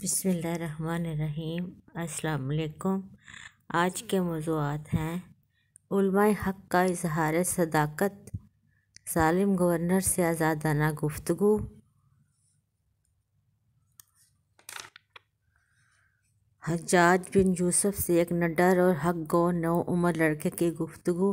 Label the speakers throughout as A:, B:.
A: بسم اللہ الرحمن الرحیم۔ السلام علیکم۔ آج کے موضوعات ہیں علماء حق کا اظہار صداقت، ظالم گورنر سے آزادانہ گفتگو، حجاج بن یوسف سے ایک نڈر اور حق گو نو عمر لڑکے کی گفتگو،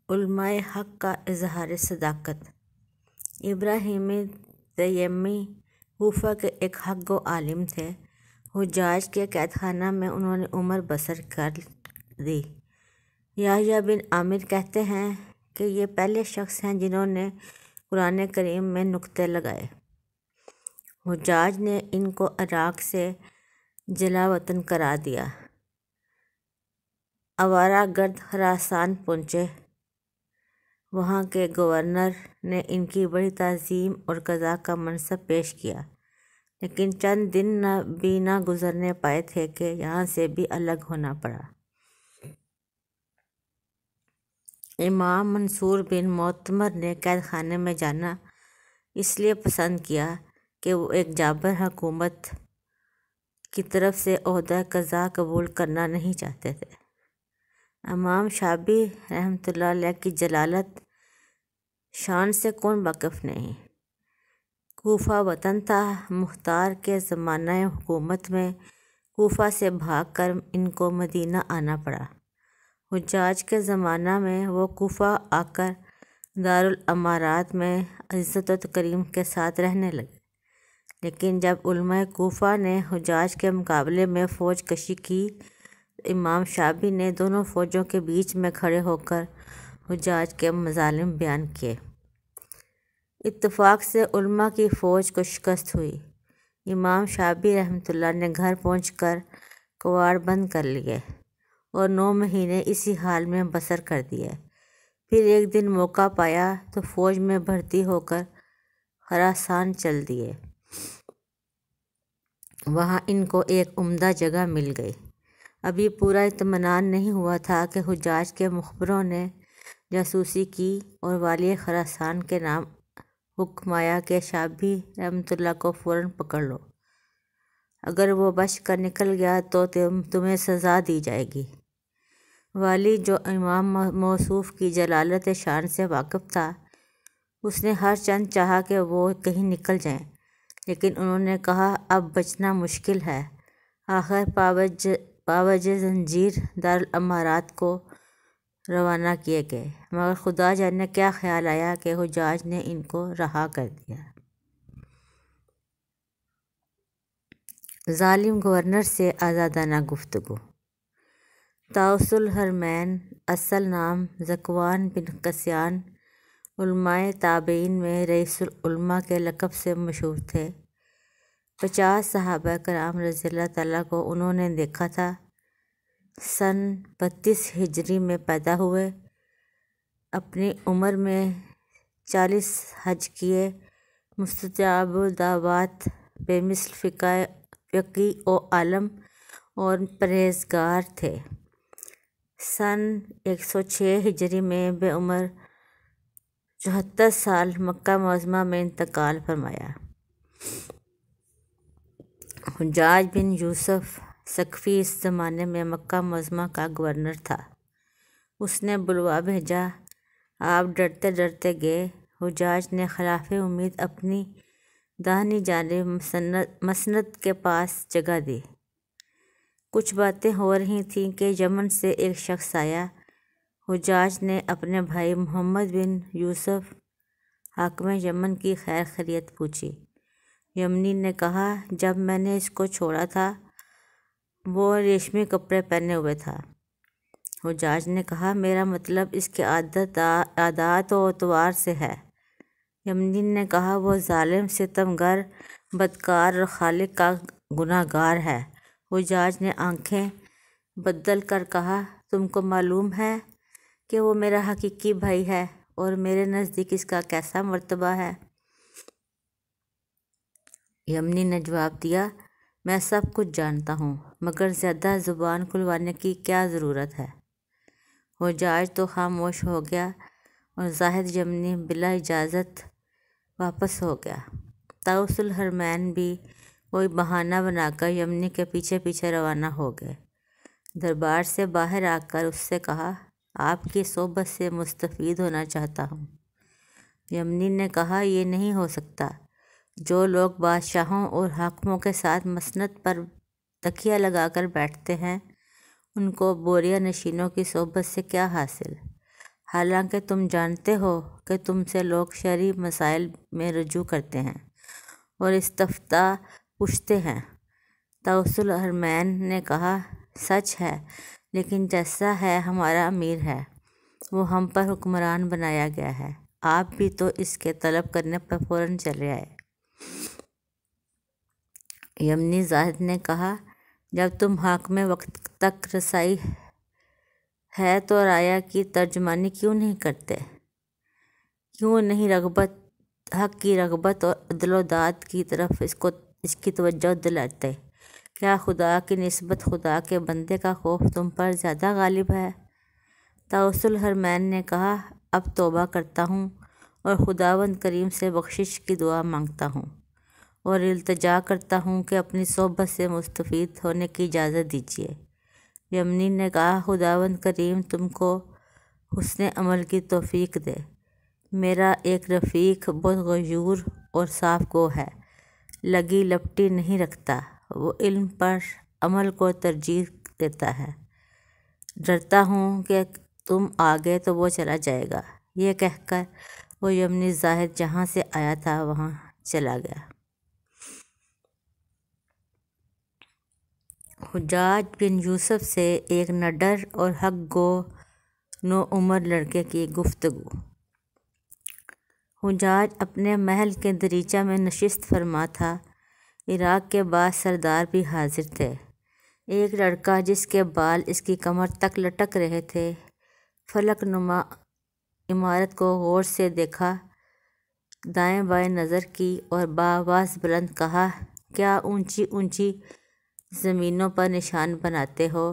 A: علماء حق کا اظہار صداقت۔ ابراہیم تیمی کوفہ کے ایک حق گو عالم تھے۔ حجاج کے قید خانہ میں انہوں نے عمر بسر کر دی۔ یحییٰ بن عامر کہتے ہیں کہ یہ پہلے شخص ہیں جنہوں نے قرآن کریم میں نکتے لگائے۔ حجاج نے ان کو عراق سے جلا وطن قرار دیا۔ آوارہ گرد خراسان پہنچے۔ وہاں کے گورنر نے ان کی بڑی تعظیم اور قضا کا منصب پیش کیا، لیکن چند دن بھی نہ گزرنے پائے تھے کہ یہاں سے بھی الگ ہونا پڑا۔ امام منصور بن معتمر نے قید خانے میں جانا اس لیے پسند کیا کہ وہ ایک جابر حکومت کی طرف سے عہدہ قضا قبول کرنا نہیں چاہتے تھے۔ امام شابی رحمۃ اللہ علیہ کی جلالت شان سے کون واقف نہیں۔ کوفہ وطن تھا۔ مختار کے زمانہ حکومت میں کوفہ سے بھاگ کر ان کو مدینہ آنا پڑا۔ حجاج کے زمانہ میں وہ کوفہ آ کر دارالامارات میں عزت و تکریم کے ساتھ رہنے لگے، لیکن جب علماء کوفہ نے حجاج کے مقابلے میں فوج کشی کی تو امام شابی نے دونوں فوجوں کے بیچ میں کھڑے ہو کر حجاج کے مظالم بیان کیے۔ اتفاق سے علماء کی فوج کو شکست ہوئی۔ امام شابی رحمۃ اللہ نے گھر پہنچ کر کواڑ بند کر لیے اور 9 مہینے اسی حال میں بسر کر دیے۔ پھر ایک دن موقع پایا تو فوج میں بھرتی ہو کر خراسان چل دیے۔ وہاں ان کو ایک عمدہ جگہ مل گئی۔ ابھی پورا اطمینان نہیں ہوا تھا کہ حجاج کے مخبروں نے جاسوسی کی اور والی خراسان کے نام حکم آیا کہ شابی رحمۃ اللہ کو فوراً پکڑ لو، اگر وہ بچ کر نکل گیا تو تمہیں سزا دی جائے گی۔ والی، جو امام موصوف کی جلالت شان سے واقف تھا، اس نے ہر چند چاہا کہ وہ کہیں نکل جائیں، لیکن انہوں نے کہا اب بچنا مشکل ہے۔ آخر پاوجہ زنجیر دارالامارات کو روانہ کیے گئے، مگر خدا جانے کیا خیال آیا کہ حجاج نے ان کو رہا کر دیا۔ ظالم گورنر سے آزادانہ گفتگو۔ طاؤس الحرمین، اصل نام ذکوان بن قسیان، علماء تابعین میں رئیس العلماء کے لقب سے مشہور تھے۔ 50 صحابہ کرام رضی اللہ تعالیٰ کو انہوں نے دیکھا تھا۔ سن 32 ہجری میں پیدا ہوئے۔ اپنی عمر میں 40 حج کیے۔ مستجاب الدعوات، بے مثل فقی و عالم اور پرہیزگار تھے۔ سن 106 ہجری میں بعمر 74 سال مکہ معظمہ میں انتقال فرمایا۔ حجاج بن یوسف ثقفی اس زمانے میں مکہ معظمہ کا گورنر تھا۔ اس نے بلوا بھیجا۔ آپ ڈرتے ڈرتے گئے۔ حجاج نے خلاف امید اپنی داہنی جانب مسند کے پاس جگہ دی۔ کچھ باتیں ہو رہی تھیں کہ یمن سے ایک شخص آیا۔ حجاج نے اپنے بھائی محمد بن یوسف حاکم یمن کی خیر خیریت پوچھی۔ یمنی نے کہا جب میں نے اس کو چھوڑا تھا وہ ریشمی کپڑے پہنے ہوئے تھا۔ حجاج نے کہا میرا مطلب اس کے عادات و اطوار سے ہے۔ یمنی نے کہا وہ ظالم، ستم گر، بدکار اور خالق کا گناہ گار ہے۔ حجاج نے آنکھیں بدل کر کہا تم کو معلوم ہے کہ وہ میرا حقیقی بھائی ہے اور میرے نزدیک اس کا کیسا مرتبہ ہے؟ یمنی نے جواب دیا میں سب کچھ جانتا ہوں، مگر زیادہ زبان کھلوانے کی کیا ضرورت ہے؟ حجاج تو خاموش ہو گیا اور زاہد یمنی بلا اجازت واپس ہو گیا۔ طاؤس الحرمین بھی کوئی بہانہ بنا کر یمنی کے پیچھے پیچھے روانہ ہو گئے۔ دربار سے باہر آ کر اس سے کہا، آپ کی صحبت سے مستفید ہونا چاہتا ہوں۔ یمنی نے کہا، یہ نہیں ہو سکتا۔ جو لوگ بادشاہوں اور حاکموں کے ساتھ مسند پر تکیہ لگا کر بیٹھتے ہیں، ان کو بوریا نشینوں کی صحبت سے کیا حاصل؟ حالانکہ تم جانتے ہو کہ تم سے لوگ شرعی مسائل میں رجوع کرتے ہیں اور استفتاء پوچھتے ہیں۔ طاؤس الحرمین نے کہا، سچ ہے، لیکن جیسا ہے ہمارا امیر ہے، وہ ہم پر حکمران بنایا گیا ہے۔ آپ بھی تو اس کے طلب کرنے پر فوراً چلے آئے۔ یمنی زاہد نے کہا، جب تم حاکم وقت تک رسائی ہے تو رایا کی ترجمانی کیوں نہیں کرتے؟ کیوں نہیں حق کی رغبت اور عدل و داد کی طرف اس کی توجہ دلاتے؟ کیا خدا کی نسبت خدا کے بندے کا خوف تم پر زیادہ غالب ہے؟ طاؤس الحرمین نے کہا، اب توبہ کرتا ہوں اور خداوند کریم سے بخشش کی دعا مانگتا ہوں اور التجا کرتا ہوں کہ اپنی صحبت سے مستفید ہونے کی اجازت دیجیے۔ یمنی نے کہا، خداوند کریم تم کو حسن عمل کی توفیق دے۔ میرا ایک رفیق بہت غیور اور صاف گو ہے، لگی لپٹی نہیں رکھتا، وہ علم پر عمل کو ترجیح دیتا ہے۔ ڈرتا ہوں کہ تم آ گئے تو وہ چلا جائے گا۔ یہ کہہ کر وہ یمنی زاہد جہاں سے آیا تھا وہاں چلا گیا۔ حجاج بن یوسف سے ایک نڈر اور حق گو نوعمر لڑکے کی گفتگو۔ حجاج اپنے محل کے دریچہ میں نشست فرما تھا۔ عراق کے بعض سردار بھی حاضر تھے۔ ایک لڑکا جس کے بال اس کی کمر تک لٹک رہے تھے، فلک نما عمارت کو غور سے دیکھا، دائیں بائیں نظر کی اور بآواز بلند کہا، کیا اونچی اونچی زمینوں پر نشان بناتے ہو،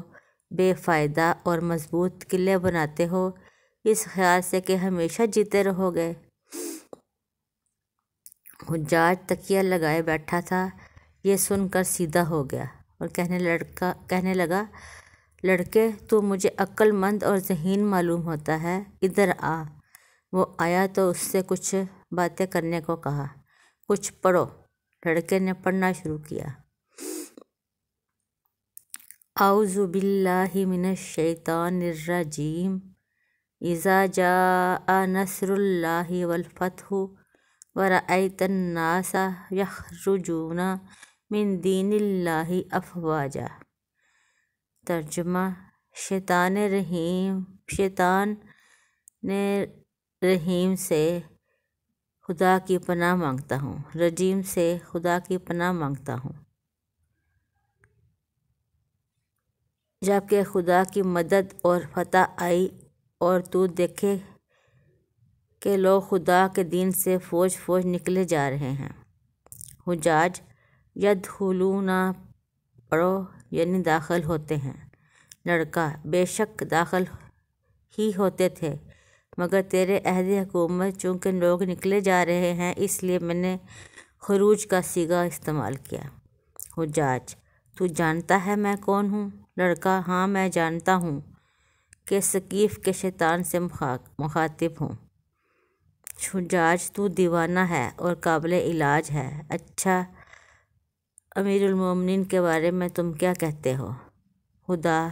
A: بے فائدہ اور مضبوط قلعے بناتے ہو، اس خیال سے کہ ہمیشہ جیتے رہو گے؟ حجاج تکیہ لگائے بیٹھا تھا، یہ سن کر سیدھا ہو گیا اور کہنے لگا، لڑکے، تو مجھے عقل مند اور ذہین معلوم ہوتا ہے، ادھر آ۔ وہ آیا تو اس سے کچھ باتیں کرنے کو کہا۔ کچھ پڑھو۔ لڑکے نے پڑھنا شروع کیا۔ اعوذ باللہ من الشیطان الرجیم، اذا جاء نصر اللہ والفتح ورأیت الناس یخرجون من دین اللہ افواجا۔ ترجمہ، شیطان رحیم سے خدا کی پناہ مانگتا ہوں، رجیم سے خدا کی پناہ مانگتا ہوں۔ جب کہ خدا کی مدد اور فتح آئی اور تو دیکھے کہ لوگ خدا کے دین سے فوج فوج نکلے جا رہے ہیں۔ حجاج، یدخلون، پڑھو، یعنی داخل ہوتے ہیں۔ لڑکا، بے شک داخل ہی ہوتے تھے، مگر تیرے عہد حکومت چونکہ لوگ نکلے جا رہے ہیں اس لیے میں نے خروج کا صیغہ استعمال کیا۔ حجاج، تو جانتا ہے میں کون ہوں؟ لڑکا، ہاں میں جانتا ہوں کہ ثقیف کے شیطان سے مخاطب ہوں۔ حجاج، تو دیوانہ ہے اور قابل علاج ہے۔ اچھا، امیر المومنین کے بارے میں تم کیا کہتے ہو؟ خدا،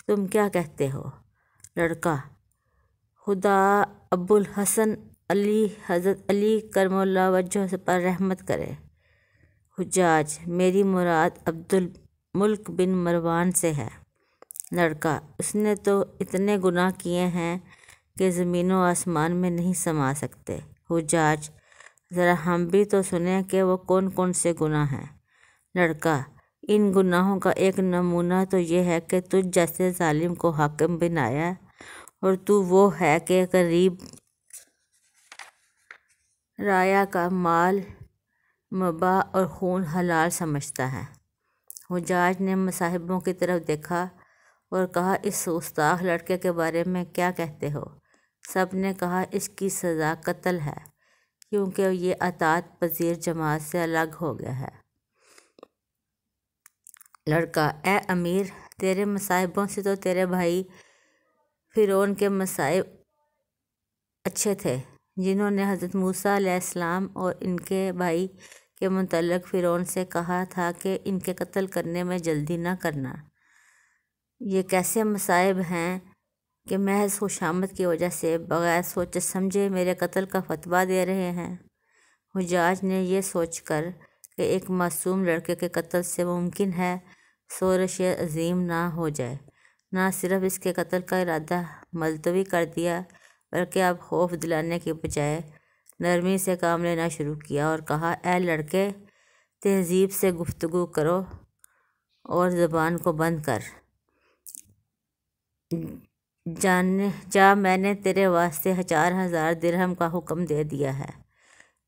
A: تم کیا کہتے ہو؟ لڑکا، خدا ابوالحسن علی حضرت علی کرم اللہ وجہہ پر رحمت کرے۔ حجاج، میری مراد عبدالملک بن مروان سے ہے۔ لڑکا، اس نے تو اتنے گناہ کیے ہیں کہ زمین و آسمان میں نہیں سما سکتے۔ حجاج، ذرا ہم بھی تو سنیں کہ وہ کون کون سے گناہ ہیں۔ لڑکا، ان گناہوں کا ایک نمونہ تو یہ ہے کہ تجھ جیسے ظالم کو حاکم بنایا اور تو وہ ہے کہ غریب رعایا کا مال مباح اور خون حلال سمجھتا ہے۔ حجاج نے مصاحبوں کی طرف دیکھا اور کہا اس گستاخ لڑکے کے بارے میں کیا کہتے ہو؟ سب نے کہا اس کی سزا قتل ہے کیونکہ یہ اطاعت پذیر جماعت سے الگ ہو گیا ہے۔ لڑکا: اے امیر، تیرے مصائبوں سے تو تیرے بھائی فرعون کے مصائب اچھے تھے، جنہوں نے حضرت موسیٰ علیہ السلام اور ان کے بھائی کے متعلق فرعون سے کہا تھا کہ ان کے قتل کرنے میں جلدی نہ کرنا۔ یہ کیسے مصائب ہیں کہ محض خوشامد کی وجہ سے بغیر سوچے سمجھے میرے قتل کا فتویٰ دے رہے ہیں۔ حجاج نے یہ سوچ کر کہ ایک معصوم لڑکے کے قتل سے ممکن ہے سورش عظیم نہ ہو جائے، نہ صرف اس کے قتل کا ارادہ ملتوی کر دیا بلکہ اب خوف دلانے کی بجائے نرمی سے کام لینا شروع کیا اور کہا: اے لڑکے، تہذیب سے گفتگو کرو اور زبان کو بند کر۔ جا، میں نے تیرے واسطے 4000 درہم کا حکم دے دیا ہے،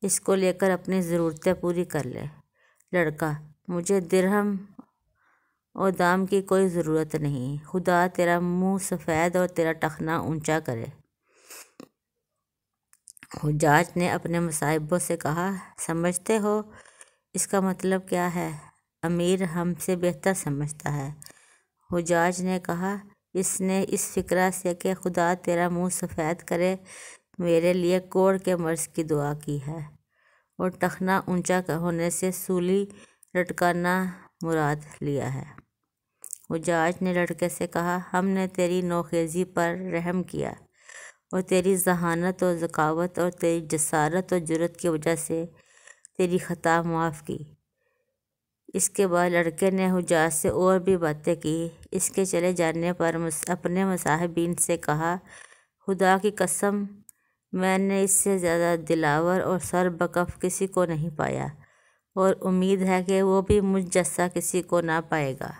A: اس کو لے کر اپنی ضرورتیں پوری کر لے۔ لڑکا: مجھے درہم اور دام کی کوئی ضرورت نہیں، خدا تیرا منہ سفید اور تیرا ٹخنا اونچا کرے۔ حجاج نے اپنے مصائبوں سے کہا: سمجھتے ہو اس کا مطلب کیا ہے؟ امیر ہم سے بہتر سمجھتا ہے۔ حجاج نے کہا: اس نے اس فقرہ سے کہ خدا تیرا منہ سفید کرے میرے لیے کوڑ کے مرض کی دعا کی ہے، اور ٹخنا اونچا ہونے سے سولی لٹکانا مراد لیا ہے۔ حجاج نے لڑکے سے کہا: ہم نے تیری نوخیزی پر رحم کیا اور تیری ذہانت اور ذکاوت اور تیری جسارت اور جرأت کی وجہ سے تیری خطا معاف کی۔ اس کے بعد لڑکے نے حجاج سے اور بھی باتیں کی۔ اس کے چلے جانے پر اپنے مصاحبین سے کہا: خدا کی قسم، میں نے اس سے زیادہ دلاور اور سر بکف کسی کو نہیں پایا، اور امید ہے کہ وہ بھی مجھ جیسا کسی کو نہ پائے گا۔